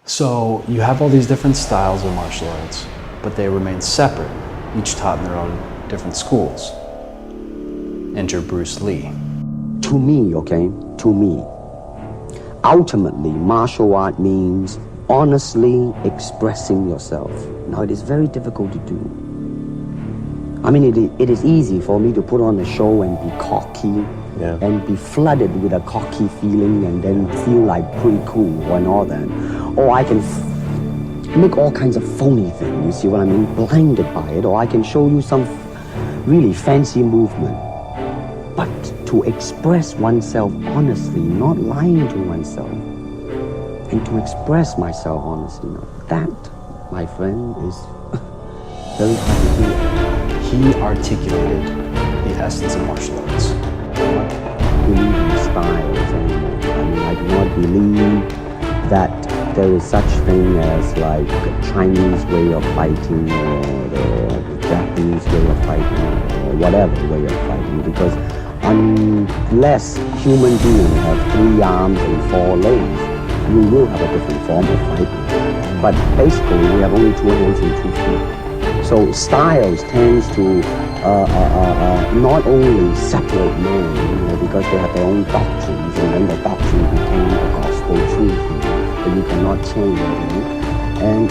So you have all these different styles of martial arts, but they remain separate, each taught in their own different schools. Enter Bruce Lee. To me, okay, to me, ultimately, martial art means honestly expressing yourself. Now, it is very difficult to do. I mean, it is easy for me to put on a show and be cocky, and be flooded with a cocky feeling and then feel like pretty cool and all that. Or I can make all kinds of phony things, you see what I mean? Blinded by it. Or I can show you some really fancy movement. But to express oneself honestly, not lying to oneself, and to express myself honestly, that, my friend, is very hard to do. He articulated the essence of martial arts. I do not believe in styles anymore. I mean, I do not believe that there is such thing as like a Chinese way of fighting or the Japanese way of fighting or whatever way of fighting, because unless human beings have 3 arms and 4 legs, we will have a different form of fighting. But basically, we have only 2 hands and 2 feet. So styles tends to not only separate men, because they have their own doctrines, and then the doctrine became the gospel truth that you cannot change.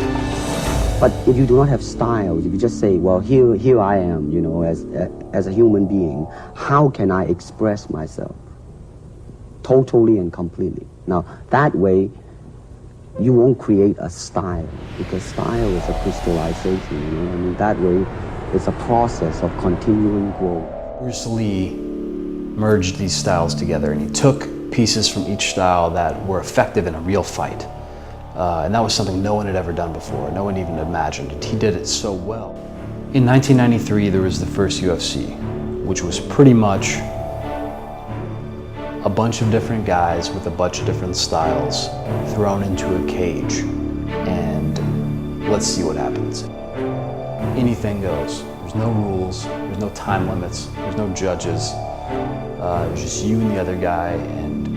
But if you do not have styles, if you just say, well, here I am, as a human being, how can I express myself totally and completely? Now, that way, you won't create a style, because style is a crystallization, I mean, that way, it's a process of continuing growth. Bruce Lee merged these styles together, and he took pieces from each style that were effective in a real fight. And that was something no one had ever done before. No one even imagined it. He did it so well. In 1993, there was the first UFC, which was pretty much a bunch of different guys with a bunch of different styles thrown into a cage, and let's see what happens. Anything goes. There's no rules, there's no time limits, there's no judges. It was just you and the other guy, and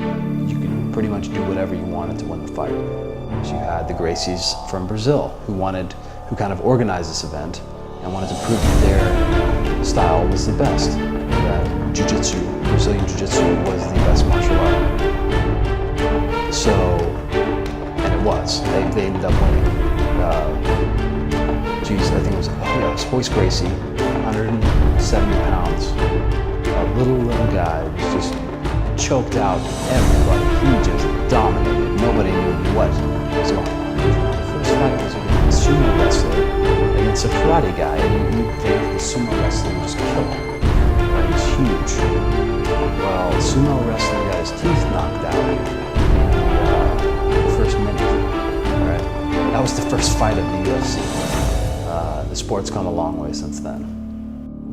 you could pretty much do whatever you wanted to win the fight. So you had the Gracies from Brazil who kind of organized this event and wanted to prove that their style was the best, that ju-jitsu, Brazilian jiu-jitsu, was the best martial art. So, and it was. They ended up winning. I think it was Royce Gracie, 170 pounds. A little guy was just choked out everybody. He just dominated. Nobody knew what was going on. The first fight was against a sumo wrestler against a karate guy, and you'd think the sumo wrestler would just kill him. Right? He's huge. Well, the sumo wrestler got his teeth knocked out in the first minute. Right? That was the first fight of the UFC. The sport's come a long way since then.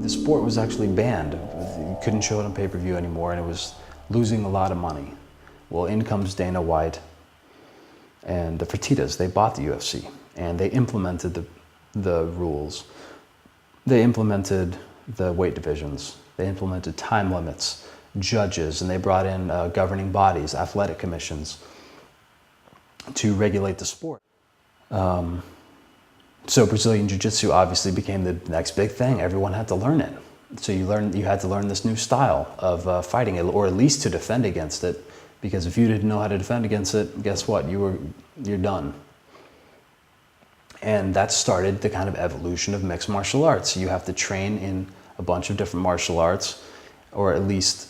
The sport was actually banned. You couldn't show it on pay-per-view anymore, and it was losing a lot of money. Well, in comes Dana White and the Fertittas. They bought the UFC, and they implemented the rules. They implemented the weight divisions. They implemented time limits, judges, and they brought in governing bodies, athletic commissions, to regulate the sport. So Brazilian Jiu-Jitsu obviously became the next big thing. Everyone had to learn it. So you had to learn this new style of fighting it, or at least to defend against it, because if you didn't know how to defend against it, guess what? You're done. And that started the kind of evolution of mixed martial arts. You have to train in a bunch of different martial arts, or at least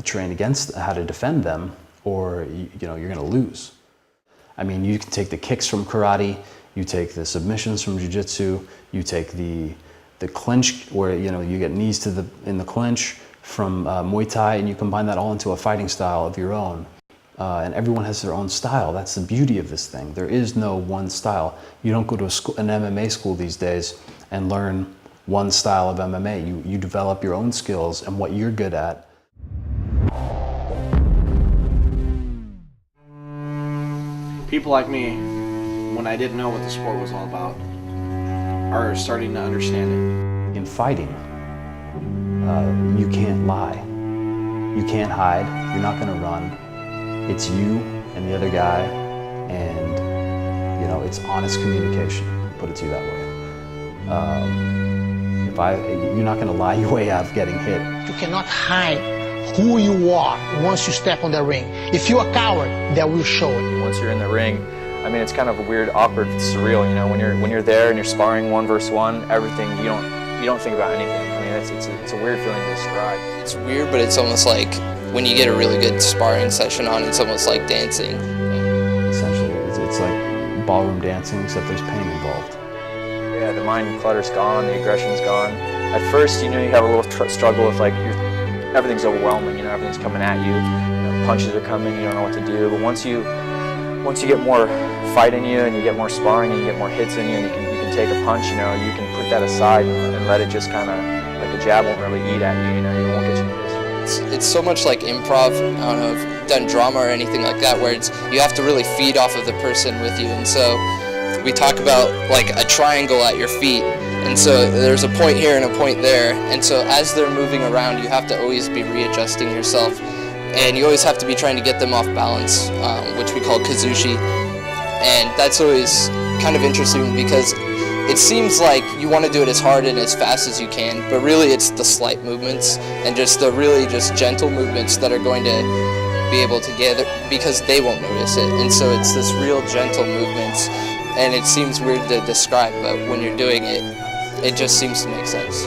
train against how to defend them, or you're going to lose. I mean, you can take the kicks from karate, you take the submissions from jiu-jitsu, you take the clinch, where you get knees in the clinch from Muay Thai, and you combine that all into a fighting style of your own. And everyone has their own style. That's the beauty of this thing. There is no one style. You don't go to an MMA school these days and learn one style of MMA. You develop your own skills and what you're good at. People like me, when I didn't know what the sport was all about, are starting to understand it. In fighting, you can't lie. You can't hide. You're not going to run. It's you and the other guy, and you know, it's honest communication. Put it to you that way. You're not going to lie your way out of getting hit. You cannot hide who you are once you step on the ring. If you're a coward, that will show it. Once you're in the ring, I mean, it's kind of weird, awkward, surreal. You know, when you're there and you're sparring 1 versus 1, everything you don't think about anything. I mean, it's a weird feeling to describe. It's weird, but it's almost like when you get a really good sparring session on, it's almost like dancing. Essentially, it's like ballroom dancing, except there's pain involved. Yeah, the mind clutter's gone, the aggression's gone. At first, you know, you have a little struggle with like everything's overwhelming. You know, everything's coming at you. You know, punches are coming. You don't know what to do. But once you get more fight in you, and you get more sparring, and you get more hits in you, and you can take a punch. You know, you can put that aside and let it just kind of, like a jab won't really eat at you. You know, you won't get you hit. It's so much like improv. I don't know if you've done drama or anything like that, where you have to really feed off of the person with you. And so we talk about like a triangle at your feet. And so there's a point here and a point there. And so as they're moving around, you have to always be readjusting yourself. And you always have to be trying to get them off balance, which we call kazushi. And that's always kind of interesting because it seems like you want to do it as hard and as fast as you can, but really it's the slight movements and just the really just gentle movements that are going to be able to get it because they won't notice it. And so it's this real gentle movements, and it seems weird to describe, but when you're doing it, it just seems to make sense.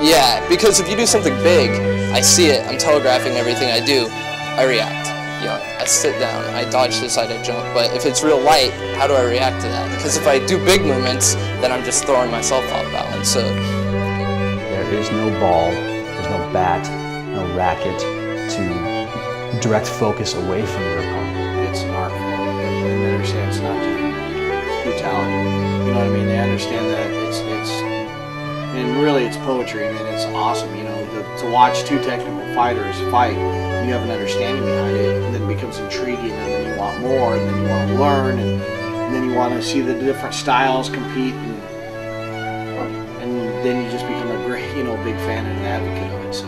Yeah, because if you do something big, I see it, I'm telegraphing everything I do, I react. You know, I sit down, I dodge to the side, I jump. But if it's real light, how do I react to that? Because if I do big movements, then I'm just throwing myself off balance. So there is no ball, there's no bat, no racket to direct focus away from your opponent. It's an art form, and they understand it's not just brutality. You know what I mean? They understand that and really it's poetry. I mean, it's awesome. You know, to watch 2 technical fighters fight. You have an understanding behind it, and then it becomes intriguing, and then you want more, and then you want to learn, and then you want to see the different styles compete, and then you just become a great, you know, big fan and an advocate of it. So.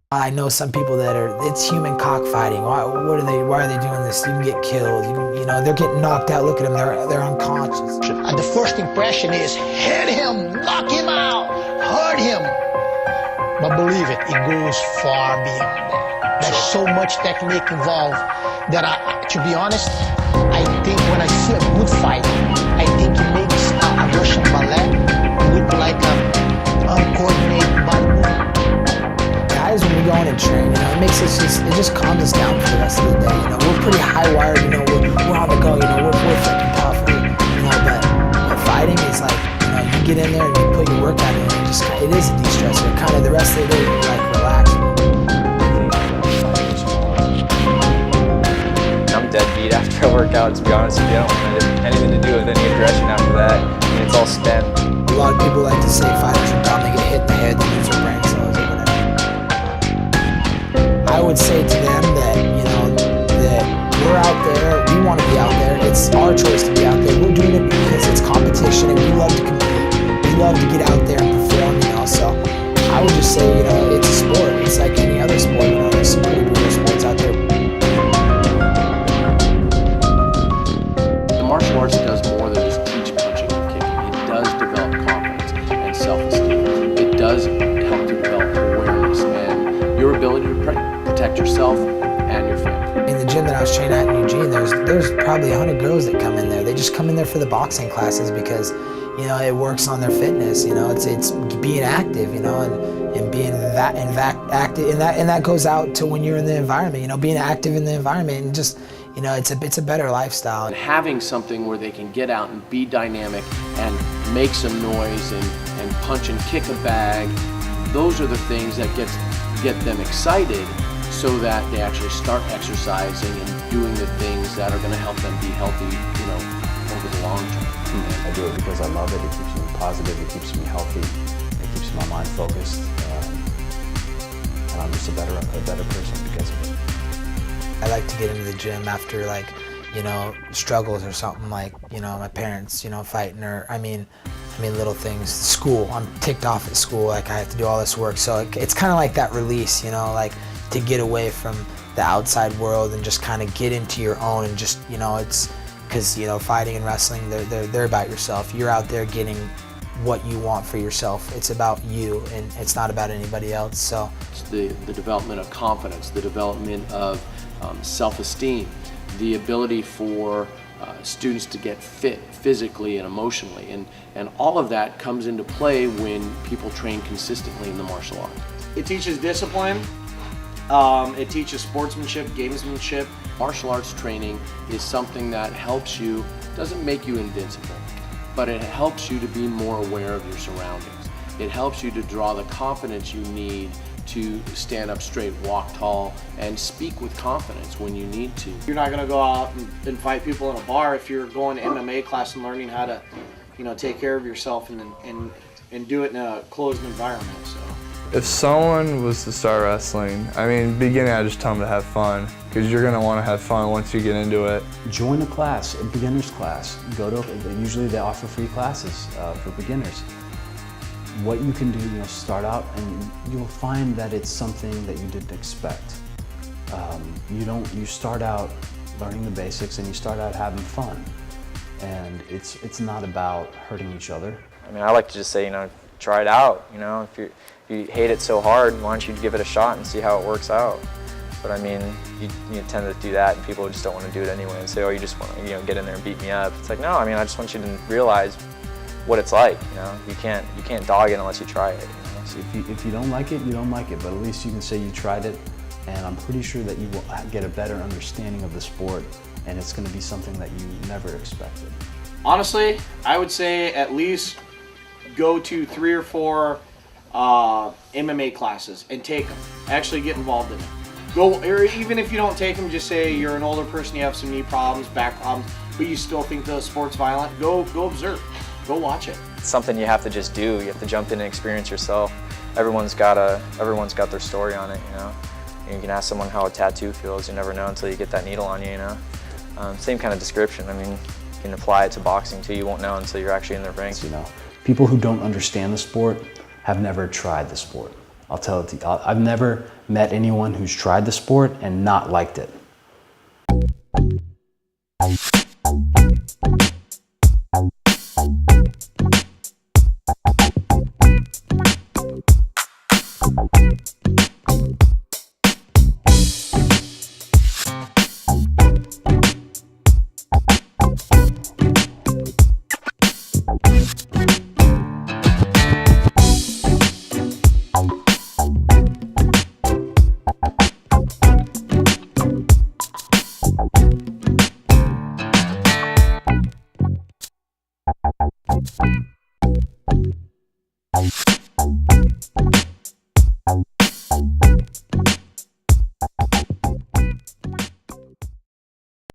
I know some people that it's human cockfighting. Why are they doing this? You can get killed. You know, they're getting knocked out. Look at them, they're unconscious. And the first impression is hit him, knock him out, hurt him. But believe it goes far beyond that. There's so much technique involved that to be honest, I think when I see a good fight, I think it makes a Russian ballet look like an uncoordinated body movement. Guys, when we go in and train, you know, it just calms us down for the rest of the day. You know, we're pretty high wired. You know, we're on the go. You know, we're freaking tough. You know, but fighting is like, you know, you get in there and you put your work out in, and it is a de-stressor. Kind of the rest of the day, you're like relaxing. I'm dead beat after a workout, to be honest with you. I don't want anything to do with any aggression after that. I mean, it's all spent. A lot of people like to say fighters are dumb. They get hit in the head, they lose their brain cells or whatever. I would say to them that, you know, that we're out there, we want to be out there. It's our choice to be out there. We're doing it because it's competition and we love to compete. We love to get out there and perform, you know. So I would just say, you know, it's a sport. It's like any other sport, you know. There's some pretty brutal sports out there. The martial arts does more than just teach punching and kicking. It does develop confidence and self-esteem. It does help to develop awareness and your ability to protect yourself and your family. In the gym that I was training at in Eugene, there's probably 100 girls that come in there. They just come in there for the boxing classes because, you know, it works on their fitness. You know, it's being active, you know, and being active, and that goes out to when you're in the environment. You know, being active in the environment and just, you know, it's a better lifestyle. And having something where they can get out and be dynamic and make some noise and punch and kick a bag, those are the things that get them excited, so that they actually start exercising and doing the things that are going to help them be healthy, you know, over the long term. I do it because I love it. It keeps me positive. It keeps me healthy. It keeps my mind focused. And I'm just a better person because of it. I like to get into the gym after, like, you know, struggles or something, like, you know, my parents, you know, fighting, or I mean little things. School, I'm ticked off at school, like I have to do all this work, so it's kind of like that release, you know, like to get away from the outside world and just kind of get into your own, and just, you know, it's because, you know, fighting and wrestling, they're about yourself. You're out there getting what you want for yourself. It's about you, and it's not about anybody else. So It's the development of confidence, the development of self-esteem, the ability for students to get fit physically and emotionally, and all of that comes into play when people train consistently in the martial art. It teaches discipline, it teaches sportsmanship, gamesmanship. Martial arts training is something that helps you, doesn't make you invincible, but it helps you to be more aware of your surroundings. It helps you to draw the confidence you need to stand up straight, walk tall, and speak with confidence when you need to. You're not going to go out and fight people in a bar if you're going to MMA class and learning how to, you know, take care of yourself and do it in a closed environment. So if someone was to start wrestling, I mean, beginning, I just tell them to have fun, because you're going to want to have fun once you get into it. Join a class, a beginner's class. Usually they offer free classes for beginners. What you can do, you know, start out, and you'll find that it's something that you didn't expect. You start out learning the basics, and you start out having fun. And it's not about hurting each other. I mean, I like to just say, you know, try it out. You know, if you hate it so hard, why don't you give it a shot and see how it works out? But I mean, you tend to do that, and people just don't want to do it anyway, and say, oh, you just want to, you know, get in there and beat me up. It's like, no, I mean, I just want you to realize what it's like. You know, you can't dog it unless you try it. You know? So if you don't like it, you don't like it, but at least you can say you tried it, and I'm pretty sure that you will get a better understanding of the sport, and it's going to be something that you never expected. honestly, I would say at least go to 3 or 4 MMA classes and take them. Actually get involved in it. Go, or even if you don't take them, just say you're an older person, you have some knee problems, back problems, but you still think the sport's violent. Go observe. Go watch it. It's something you have to just do. You have to jump in and experience yourself. Everyone's got their story on it, you know. You can ask someone how a tattoo feels. You never know until you get that needle on you, you know. Same kind of description. I mean, you can apply it to boxing too. You won't know until you're actually in the ring. You know, people who don't understand the sport have never tried the sport. I'll tell it to you. I've never met anyone who's tried the sport and not liked it. You